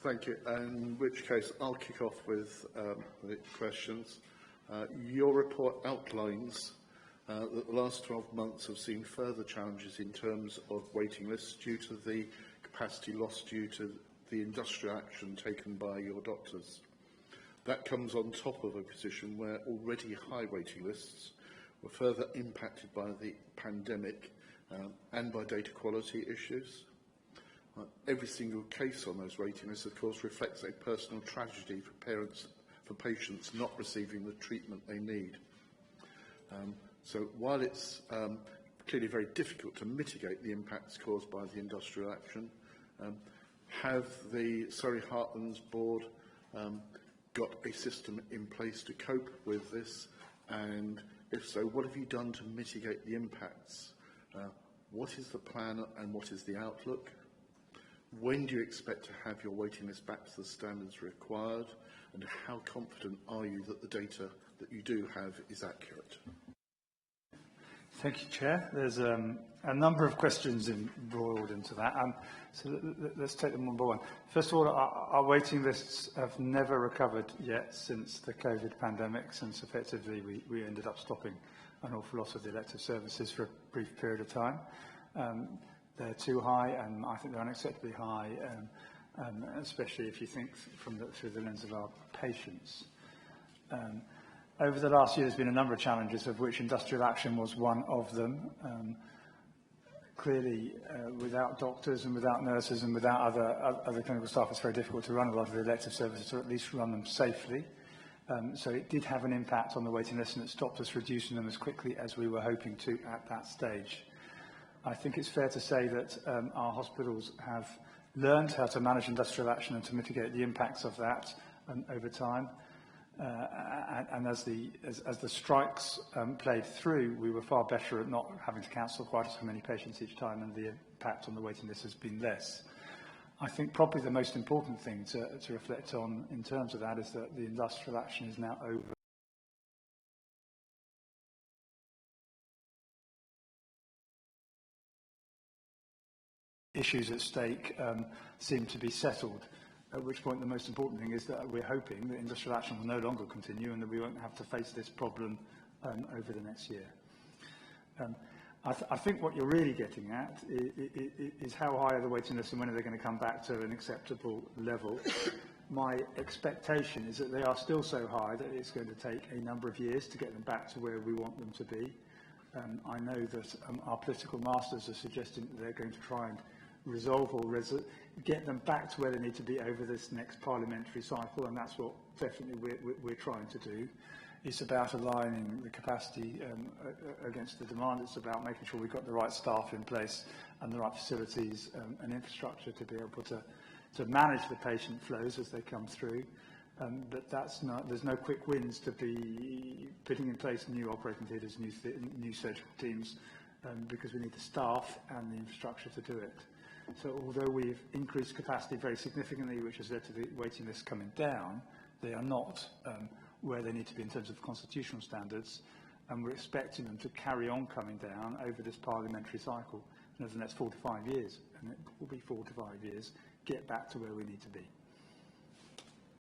Thank you. In which case, I'll kick off with the questions. Your report outlines that the last 12 months have seen further challenges in terms of waiting lists due to the capacity loss due to the industrial action taken by your doctors. That comes on top of a position where already high waiting lists were further impacted by the pandemic and by data quality issues. Every single case on those waiting lists, of course, reflects a personal tragedy for patients not receiving the treatment they need. So while it's clearly very difficult to mitigate the impacts caused by the industrial action, have the Surrey Heartlands Board got a system in place to cope with this? And if so, what have you done to mitigate the impacts? What is the plan and what is the outlook? When do you expect to have your waiting list back to the standards required? And how confident are you that the data that you do have is accurate? Thank you, Chair. There's a number of questions embroiled into that. So let's take them one by one. First of all, our waiting lists have never recovered yet since the COVID pandemic, since effectively we ended up stopping an awful lot of the elective services for a brief period of time. They're too high, and I think they're unacceptably high, especially if you think through the lens of our patients. Over the last year, there's been a number of challenges, of which industrial action was one of them. Clearly, without doctors and without nurses and without other clinical staff, it's very difficult to run a lot of the elective services, or at least run them safely. So it did have an impact on the waiting list, and it stopped us reducing them as quickly as we were hoping to at that stage. I think it's fair to say that our hospitals have learned how to manage industrial action and to mitigate the impacts of that over time. And as the strikes played through, we were far better at not having to cancel quite so many patients each time, and the impact on the waiting list has been less. I think probably the most important thing to reflect on in terms of that is that the industrial action is now over. Issues at stake seem to be settled, at which point the most important thing is that we're hoping that industrial action will no longer continue and that we won't have to face this problem over the next year. I think what you're really getting at is how high are the waiting lists and when are they going to come back to an acceptable level. My expectation is that they are still so high that it's going to take a number of years to get them back to where we want them to be. I know that our political masters are suggesting that they're going to try and resolve or get them back to where they need to be over this next parliamentary cycle, and that's what definitely we're trying to do. It's about aligning the capacity against the demand. It's about making sure we've got the right staff in place and the right facilities and infrastructure to be able to manage the patient flows as they come through. But there's no quick wins to be putting in place new operating theatres, new surgical teams, because we need the staff and the infrastructure to do it. So although we've increased capacity very significantly, which has led to the waiting list coming down, they are not where they need to be in terms of constitutional standards, and we're expecting them to carry on coming down over this parliamentary cycle and over the next 4 to 5 years, and it will be 4 to 5 years, get back to where we need to be.